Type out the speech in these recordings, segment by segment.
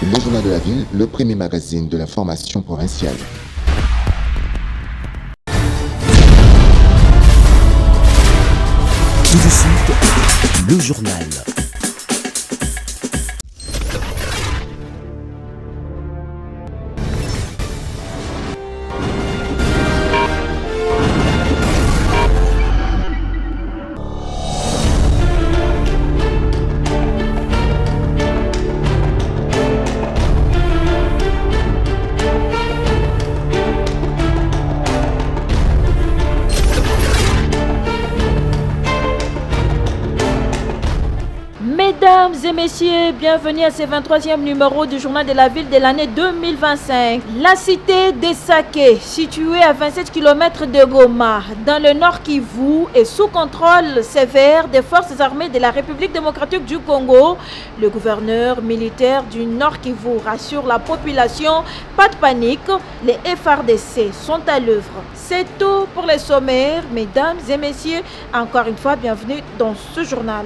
Le Journal de la Ville, le premier magazine de l'information provinciale. Tout de suite, le journal. Mesdames et messieurs, bienvenue à ce 23e numéro du Journal de la Ville de l'année 2025. La cité de Saké, située à 27 km de Goma, dans le nord Kivu, est sous contrôle sévère des forces armées de la République démocratique du Congo. Le gouverneur militaire du nord Kivu rassure la population, pas de panique, les FARDC sont à l'œuvre. C'est tout pour les sommaires, mesdames et messieurs. Encore une fois, bienvenue dans ce journal.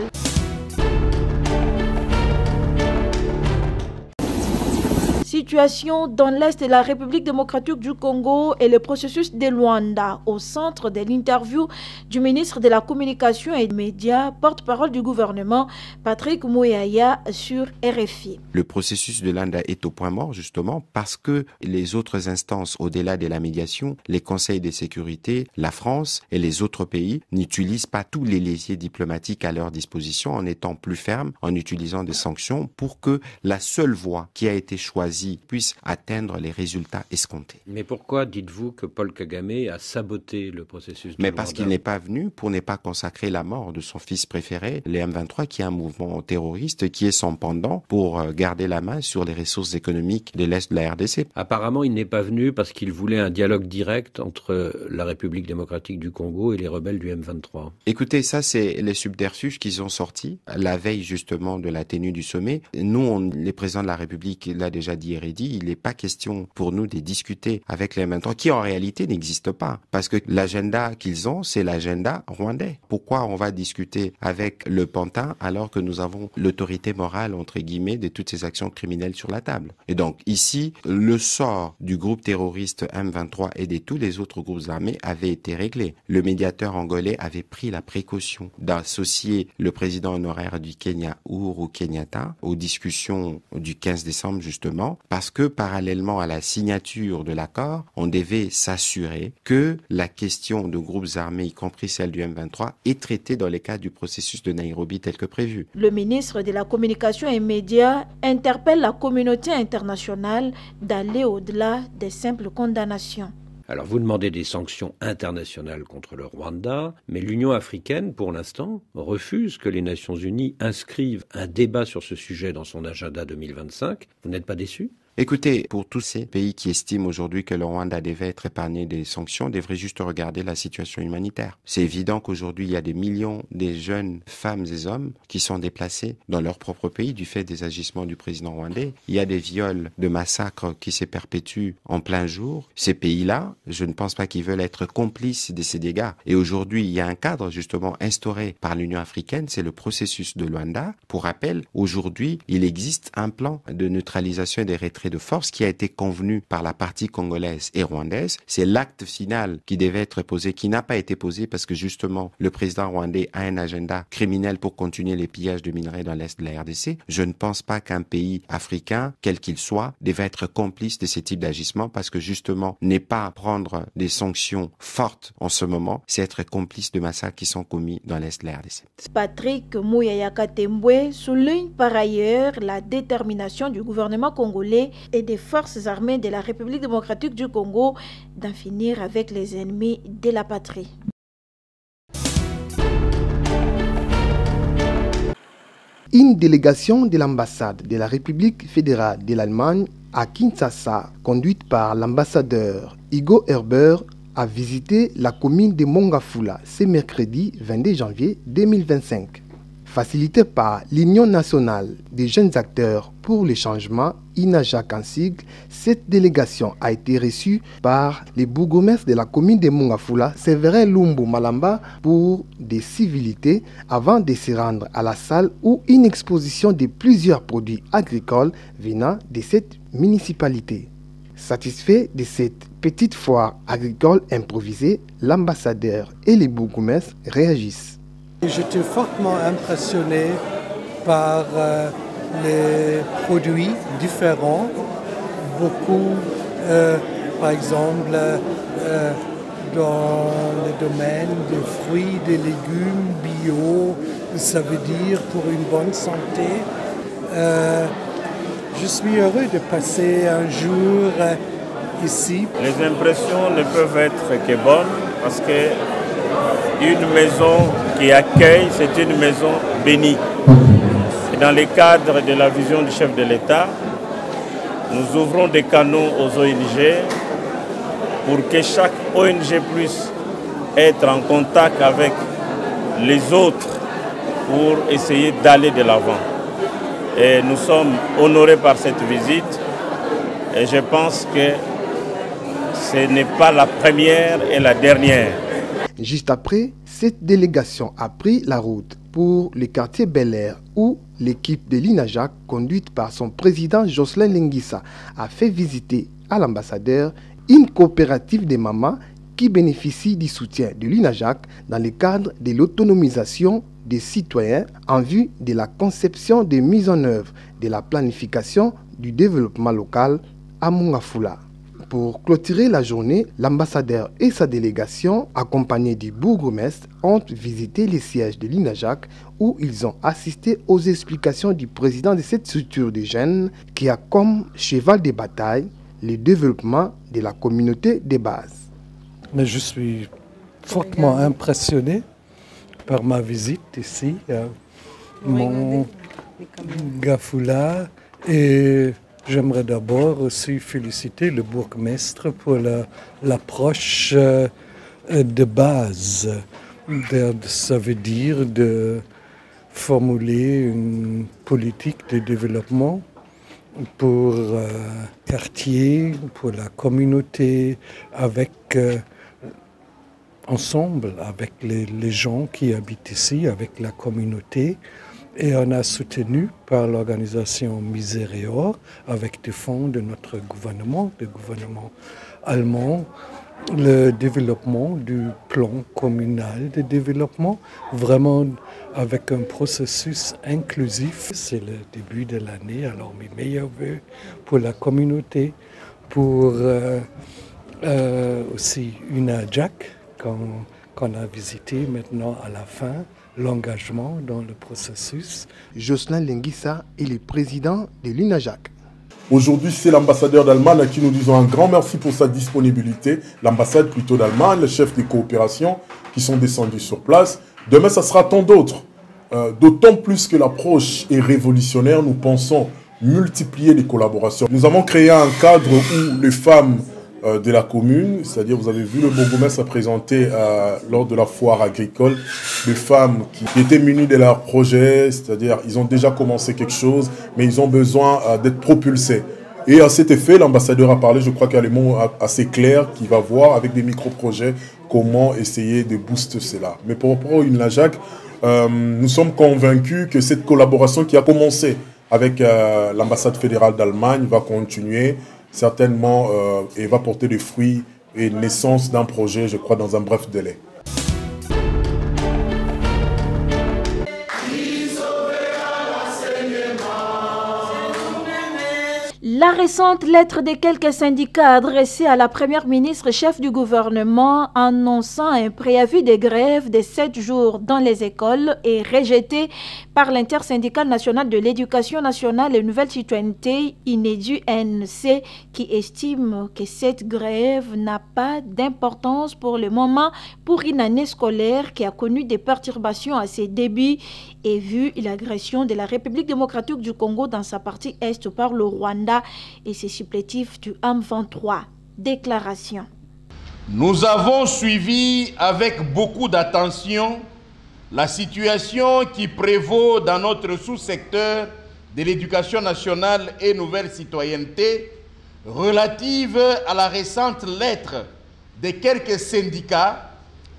Situation dans l'est de la République démocratique du Congo et le processus de Luanda au centre de l'interview du ministre de la Communication et des Médias, porte-parole du gouvernement, Patrick Muyaya sur RFI. Le processus de Luanda est au point mort justement parce que les autres instances au-delà de la médiation, les conseils de sécurité, la France et les autres pays n'utilisent pas tous les leviers diplomatiques à leur disposition en étant plus fermes, en utilisant des sanctions pour que la seule voie qui a été choisie puisse atteindre les résultats escomptés. Mais pourquoi dites-vous que Paul Kagame a saboté le processus de Mais parce qu'il n'est pas venu pour ne pas consacrer la mort de son fils préféré, le M23, qui est un mouvement terroriste, qui est son pendant pour garder la main sur les ressources économiques de l'Est de la RDC. Apparemment, il n'est pas venu parce qu'il voulait un dialogue direct entre la République démocratique du Congo et les rebelles du M23. Écoutez, ça c'est les subterfuges qu'ils ont sortis la veille justement de la tenue du sommet. Nous, les présidents de la République l'a déjà dit, il n'est pas question pour nous de discuter avec les M23 qui en réalité n'existe pas parce que l'agenda qu'ils ont, c'est l'agenda rwandais. Pourquoi on va discuter avec le Pantin alors que nous avons l'autorité morale entre guillemets de toutes ces actions criminelles sur la table? Et donc ici, le sort du groupe terroriste M23 et de tous les autres groupes armés avait été réglé. Le médiateur angolais avait pris la précaution d'associer le président honoraire du Kenya, Uhuru Kenyatta, aux discussions du 15 décembre justement, parce que parallèlement à la signature de l'accord, on devait s'assurer que la question de groupes armés, y compris celle du M23, est traitée dans le cadre du processus de Nairobi tel que prévu. Le ministre de la Communication et Médias interpelle la communauté internationale d'aller au-delà des simples condamnations. Alors vous demandez des sanctions internationales contre le Rwanda, mais l'Union africaine, pour l'instant, refuse que les Nations unies inscrivent un débat sur ce sujet dans son agenda 2025. Vous n'êtes pas déçu ? Écoutez, pour tous ces pays qui estiment aujourd'hui que le Rwanda devait être épargné des sanctions, devraient juste regarder la situation humanitaire. C'est évident qu'aujourd'hui, il y a des millions de jeunes femmes et hommes qui sont déplacés dans leur propre pays du fait des agissements du président rwandais. Il y a des viols, de massacres qui se perpétuent en plein jour. Ces pays-là, je ne pense pas qu'ils veulent être complices de ces dégâts. Et aujourd'hui, il y a un cadre justement instauré par l'Union africaine, c'est le processus de Luanda. Pour rappel, aujourd'hui, il existe un plan de neutralisation des retraits de force qui a été convenu par la partie congolaise et rwandaise. C'est l'acte final qui devait être posé, qui n'a pas été posé parce que justement le président rwandais a un agenda criminel pour continuer les pillages de minerais dans l'est de la RDC. Je ne pense pas qu'un pays africain, quel qu'il soit, devait être complice de ce type d'agissement parce que justement n'est pas prendre des sanctions fortes en ce moment, c'est être complice de massacres qui sont commis dans l'est de la RDC. Patrick Muyaya Katembwe souligne par ailleurs la détermination du gouvernement congolais et des forces armées de la République démocratique du Congo d'en finir avec les ennemis de la patrie. Une délégation de l'ambassade de la République fédérale de l'Allemagne à Kinshasa, conduite par l'ambassadeur Hugo Herber, a visité la commune de Mongafula ce mercredi 22 janvier 2025. Facilité par l'Union nationale des jeunes acteurs pour le changement, INAJAC en sigle, cette délégation a été reçue par les bourgmestres de la commune de Mongafula, Séverin Lumbu Malamba, pour des civilités avant de se rendre à la salle où une exposition de plusieurs produits agricoles venant de cette municipalité. Satisfait de cette petite foire agricole improvisée, l'ambassadeur et les bourgmestres réagissent. J'étais fortement impressionné par les produits différents. Beaucoup, par exemple, dans le domaine des fruits, des légumes bio, ça veut dire pour une bonne santé. Je suis heureux de passer un jour ici. Les impressions ne peuvent être que bonnes parce que une maison qui accueille, c'est une maison bénie. Et dans le cadre de la vision du chef de l'État, nous ouvrons des canaux aux ONG pour que chaque ONG puisse être en contact avec les autres pour essayer d'aller de l'avant. Et nous sommes honorés par cette visite et je pense que ce n'est pas la première et la dernière. Juste après, cette délégation a pris la route pour le quartier Bel-Air où l'équipe de l'INAJAC, conduite par son président Jocelyn Lengissa, a fait visiter à l'ambassadeur une coopérative des mamans qui bénéficie du soutien de l'INAJAC dans le cadre de l'autonomisation des citoyens en vue de la conception et mise en œuvre de la planification du développement local à Mongafula. Pour clôturer la journée, l'ambassadeur et sa délégation, accompagnés du bourgmestre, ont visité les sièges de l'INAJAC où ils ont assisté aux explications du président de cette structure de jeunes qui a comme cheval de bataille le développement de la communauté de base. Mais je suis fortement impressionné par ma visite ici à Mongafula et j'aimerais d'abord aussi féliciter le bourgmestre pour l'approche de base. Ça veut dire de formuler une politique de développement pour quartier, pour la communauté, ensemble avec les gens qui habitent ici, avec la communauté. Et on a soutenu par l'organisation Miserior, avec des fonds de notre gouvernement, le gouvernement allemand, le développement du plan communal de développement, vraiment avec un processus inclusif. C'est le début de l'année, alors mes meilleurs vœux pour la communauté, pour aussi UNAJAC, qu'on a visité maintenant à la fin, l'engagement dans le processus. Jocelyn Lengissa est le président de l'INAJAC. Aujourd'hui, c'est l'ambassadeur d'Allemagne à qui nous disons un grand merci pour sa disponibilité. L'ambassade plutôt d'Allemagne, le chef des coopérations qui sont descendus sur place. Demain, ça sera tant d'autres. D'autant plus que l'approche est révolutionnaire, nous pensons multiplier les collaborations. Nous avons créé un cadre où les femmes de la commune, c'est-à-dire vous avez vu le bourgmestre a présenté lors de la foire agricole des femmes qui étaient munies de leurs projets, c'est-à-dire ils ont déjà commencé quelque chose, mais ils ont besoin d'être propulsés. Et à cet effet, l'ambassadeur a parlé, je crois qu'il y a les mots assez clairs qu'il va voir avec des micro-projets comment essayer de booster cela. Mais pour rapport à l'INAJAC, nous sommes convaincus que cette collaboration qui a commencé avec l'ambassade fédérale d'Allemagne va continuer certainement et va porter des fruits et naissance d'un projet, je crois, dans un bref délai. La récente lettre de quelques syndicats adressée à la première ministre chef du gouvernement annonçant un préavis de grève de 7 jours dans les écoles est rejetée par l'intersyndicale nationale de l'éducation nationale et nouvelle citoyenneté INEDU-NC qui estime que cette grève n'a pas d'importance pour le moment pour une année scolaire qui a connu des perturbations à ses débuts et vu l'agression de la République démocratique du Congo dans sa partie est par le Rwanda et ses supplétifs du M23. Déclaration. Nous avons suivi avec beaucoup d'attention la situation qui prévaut dans notre sous-secteur de l'éducation nationale et nouvelle citoyenneté relative à la récente lettre de quelques syndicats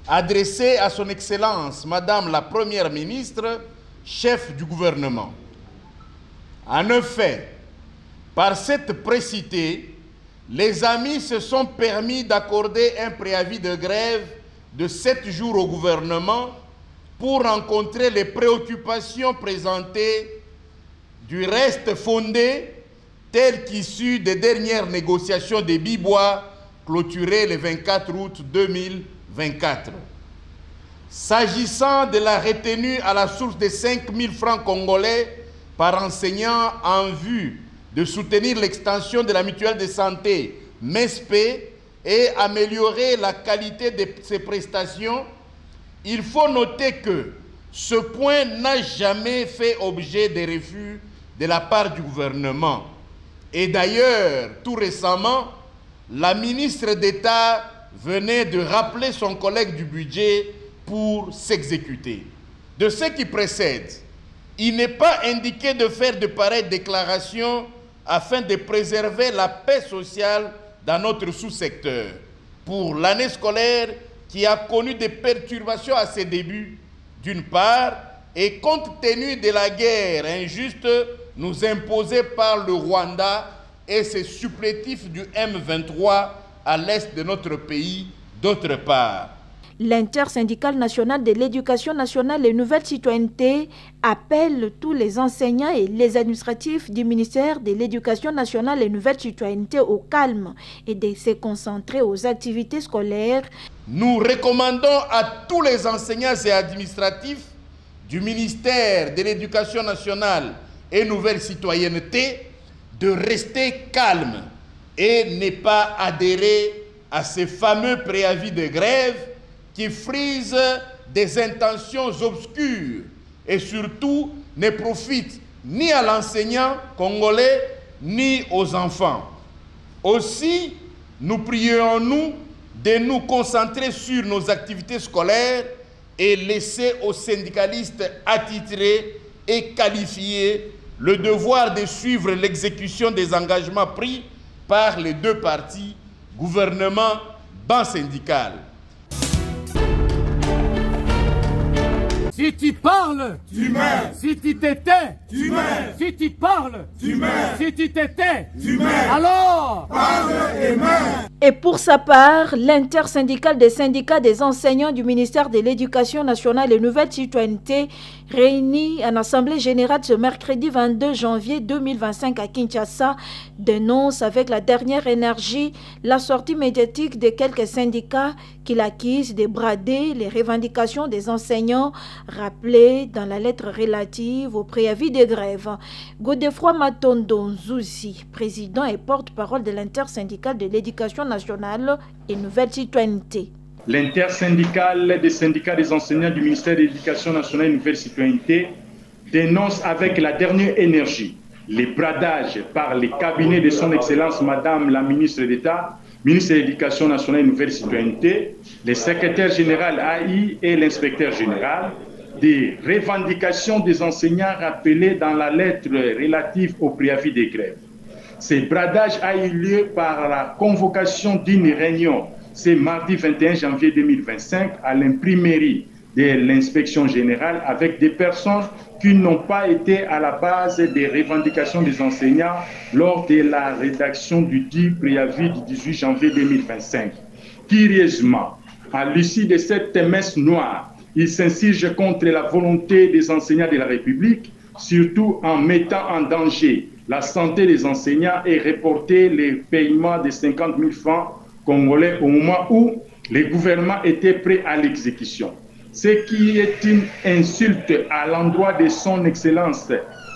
adressée à son Excellence, Madame la Première ministre, chef du gouvernement. En effet, par cette précité, les amis se sont permis d'accorder un préavis de grève de 7 jours au gouvernement pour rencontrer les préoccupations présentées, du reste fondées, telles qu'issues des dernières négociations des Bibois clôturées le 24 août 2024. S'agissant de la retenue à la source de 5 000 francs congolais par enseignant en vue de soutenir l'extension de la mutuelle de santé MESP et améliorer la qualité de ses prestations, il faut noter que ce point n'a jamais fait objet de refus de la part du gouvernement. Et d'ailleurs, tout récemment, la ministre d'État venait de rappeler son collègue du budget pour s'exécuter. De ce qui précède, il n'est pas indiqué de faire de pareilles déclarations afin de préserver la paix sociale dans notre sous-secteur. Pour l'année scolaire qui a connu des perturbations à ses débuts, d'une part, et compte tenu de la guerre injuste nous imposée par le Rwanda et ses supplétifs du M23 à l'est de notre pays, d'autre part. L'intersyndicale nationale de l'éducation nationale et nouvelle citoyenneté appelle tous les enseignants et les administratifs du ministère de l'éducation nationale et nouvelle citoyenneté au calme et de se concentrer aux activités scolaires. Nous recommandons à tous les enseignants et administratifs du ministère de l'éducation nationale et nouvelle citoyenneté de rester calmes et ne pas adhérer à ces fameux préavis de grève qui frisent des intentions obscures et surtout ne profitent ni à l'enseignant congolais ni aux enfants. Aussi, nous prions-nous de nous concentrer sur nos activités scolaires et laisser aux syndicalistes attitrés et qualifiés le devoir de suivre l'exécution des engagements pris par les deux parties, gouvernement, banc syndical. Si tu parles, tu meurs. Si tu t'étais, tu meurs. Si tu parles, tu meurs. Si tu t'étais, tu meurs. Alors, parle et meurs. Et pour sa part, l'intersyndicale des syndicats des enseignants du ministère de l'Éducation nationale et nouvelle citoyenneté, réunie en assemblée générale ce mercredi 22 janvier 2025 à Kinshasa, dénonce avec la dernière énergie la sortie médiatique de quelques syndicats qui l'accusent de brader les revendications des enseignants rappelées dans la lettre relative au préavis de grève. Godefroy Matondo Nzouzi, président et porte-parole de l'intersyndicale de l'éducation nationale et nouvelle citoyenneté. L'intersyndicale des syndicats des enseignants du ministère de l'Éducation nationale et nouvelle citoyenneté dénonce avec la dernière énergie les bradages par les cabinets de son Excellence Madame la ministre d'État, ministre de l'Éducation nationale et nouvelle citoyenneté, le secrétaire général AI et l'inspecteur général, des revendications des enseignants rappelées dans la lettre relative au préavis des grèves. Ces bradages a eu lieu par la convocation d'une réunion ce mardi 21 janvier 2025 à l'imprimerie de l'inspection générale avec des personnes qui n'ont pas été à la base des revendications des enseignants lors de la rédaction du dit préavis du 18 janvier 2025. Curieusement, à l'issue de cette messe noire, il s'insurge contre la volonté des enseignants de la République, surtout en mettant en danger la santé des enseignants et reporter les paiements de 50 000 francs congolais au moment où le gouvernement était prêt à l'exécution. Ce qui est une insulte à l'endroit de son Excellence,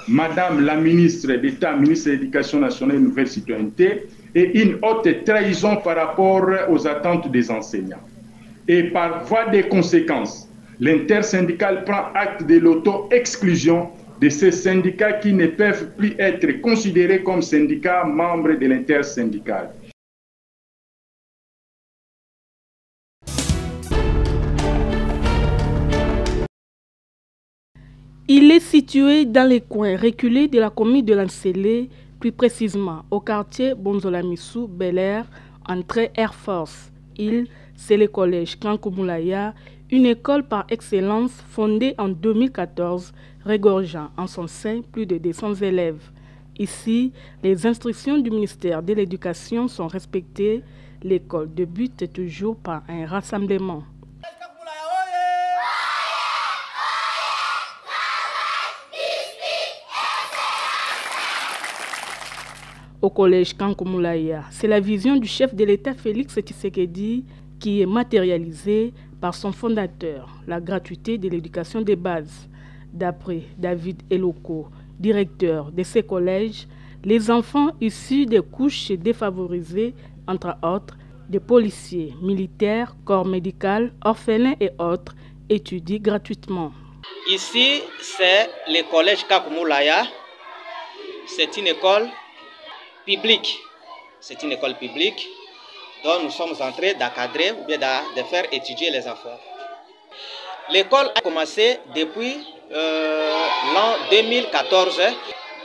Madame la ministre d'État, ministre de l'Éducation nationale et nouvelle citoyenneté, et une haute trahison par rapport aux attentes des enseignants. Et par voie de conséquences, l'intersyndicale prend acte de l'auto-exclusion de ces syndicats qui ne peuvent plus être considérés comme syndicats membres de l'intersyndicale. Il est situé dans les coins reculés de la commune de Lansele, plus précisément au quartier Bonzolamissou, Bel-Air, entrée Air Force. C'est le collège Kankoumulaya, une école par excellence fondée en 2014, regorgeant en son sein plus de 200 élèves. Ici, les instructions du ministère de l'Éducation sont respectées. L'école débute toujours par un rassemblement. Au collège Kankoumulaya, c'est la vision du chef de l'État Félix Tshisekedi qui est matérialisée par son fondateur, la gratuité de l'éducation de base. D'après David Eloko, directeur de ces collèges, les enfants issus des couches défavorisées, entre autres des policiers, militaires, corps médical, orphelins et autres, étudient gratuitement. Ici, c'est le collège Kankoumulaya. C'est une école publique. C'est une école publique dont nous sommes en train d'encadrer ou bien de faire étudier les enfants. L'école a commencé depuis l'an 2014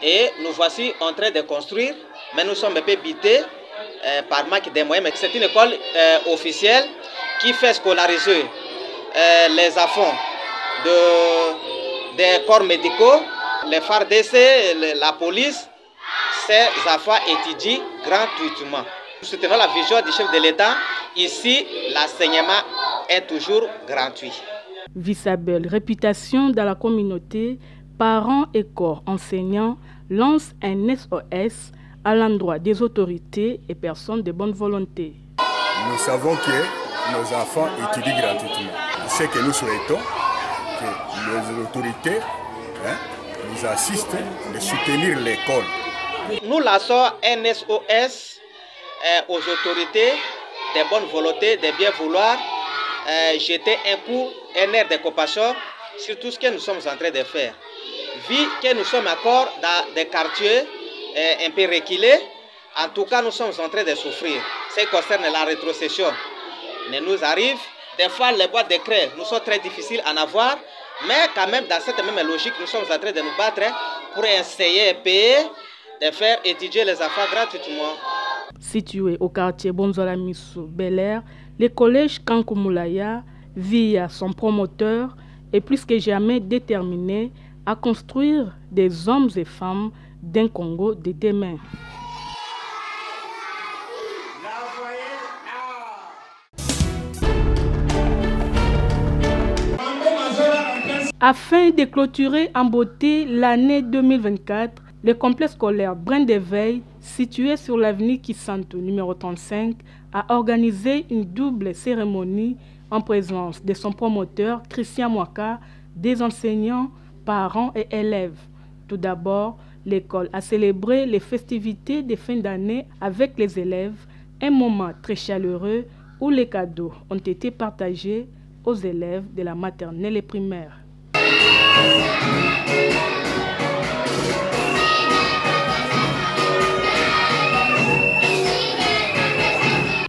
et nous voici en train de construire, mais nous sommes un peu bités par manque de moyens. C'est une école officielle qui fait scolariser les enfants des corps médicaux, les FARDC, la police. Ces enfants étudient gratuitement. Nous soutenons la vision du chef de l'État. Ici, l'enseignement est toujours gratuit. Vissabelle, réputation dans la communauté, parents et corps enseignants lancent un SOS à l'endroit des autorités et personnes de bonne volonté. Nous savons que nos enfants étudient gratuitement. Ce que nous souhaitons, que les autorités nous assistent de soutenir l'école. Nous lançons un SOS aux autorités de bonne volonté, de bien vouloir jeter un coup, un air de compassion sur tout ce que nous sommes en train de faire. Vu que nous sommes encore dans des quartiers un peu reculés, en tout cas nous sommes en train de souffrir. Ce qui concerne la rétrocession, mais nous arrive, des fois les boîtes de craie nous sont très difficiles à en avoir, mais quand même dans cette même logique, nous sommes en train de nous battre pour essayer de payer, de faire étudier les enfants gratuitement. Situé au quartier Bonzolamissou, Bel-Air, le collège Kankoumulaya, via son promoteur, est plus que jamais déterminé à construire des hommes et femmes d'un Congo de demain. Afin de clôturer en beauté l'année 2024, le complexe scolaire Brin d'Éveil, situé sur l'avenue Kisanto numéro 35, a organisé une double cérémonie en présence de son promoteur Christian Mwaka, des enseignants, parents et élèves. Tout d'abord, l'école a célébré les festivités de fin d'année avec les élèves, un moment très chaleureux où les cadeaux ont été partagés aux élèves de la maternelle et primaire.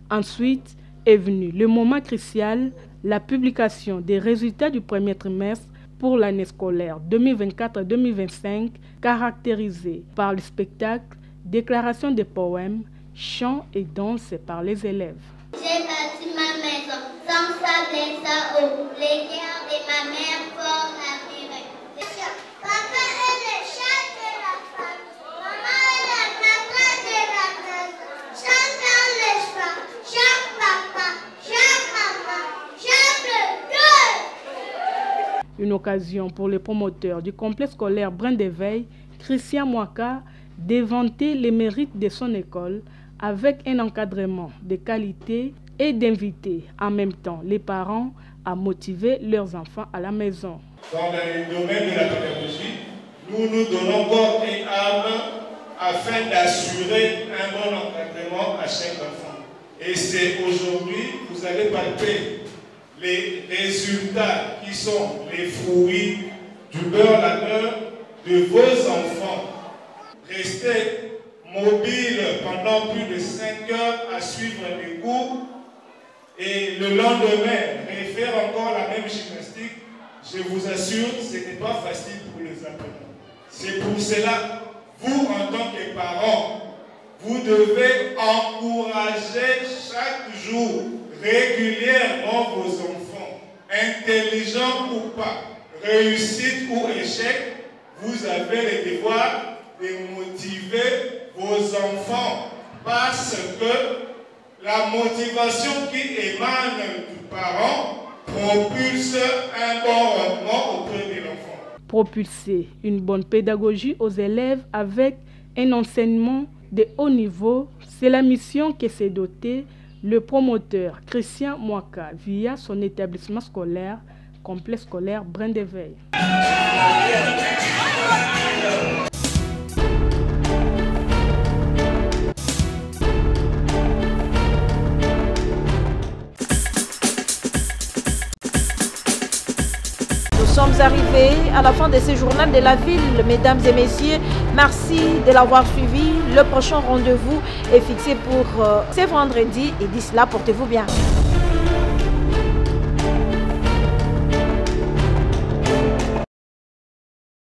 Ensuite est venu le moment crucial, la publication des résultats du premier trimestre pour l'année scolaire 2024-2025, caractérisée par le spectacle, déclaration de poèmes, chants et danses par les élèves. J'ai bâti ma maison sans sable et sans eau, les guerres de ma mère pour la vivre. Papa est le chat de la femme, maman est la maman de la maison. Chante dans les champs, chante papa, chante maman, chante deux. Une occasion pour les promoteurs du complexe scolaire Brin d'Éveil, Christian Mwaka, d'éventer les mérites de son école avec un encadrement de qualité et d'inviter en même temps les parents à motiver leurs enfants à la maison. Dans le domaine de la pédagogie, nous nous donnons corps et âme afin d'assurer un bon encadrement à chaque enfant. Et c'est aujourd'hui, vous allez palper les résultats qui sont les fruits du beurre labeur de vos enfants. Restez mobile pendant plus de 5 heures à suivre les cours et le lendemain, refaire encore la même gymnastique je vous assure, ce n'est pas facile pour les apprenants. C'est pour cela, vous en tant que parents, vous devez encourager chaque jour, régulièrement vos enfants, intelligents ou pas, réussite ou échec, vous avez le devoir de motiver vos enfants parce que la motivation qui émane du parent propulse un bon rendement auprès de l'enfant. Propulser une bonne pédagogie aux élèves avec un enseignement de haut niveau, c'est la mission que s'est doté le promoteur Christian Mwaka via son établissement scolaire, complexe scolaire Brin de Veille. Nous sommes arrivés à la fin de ce journal de la ville, mesdames et messieurs. Merci de l'avoir suivi. Le prochain rendez-vous est fixé pour ce vendredi et d'ici là, portez-vous bien.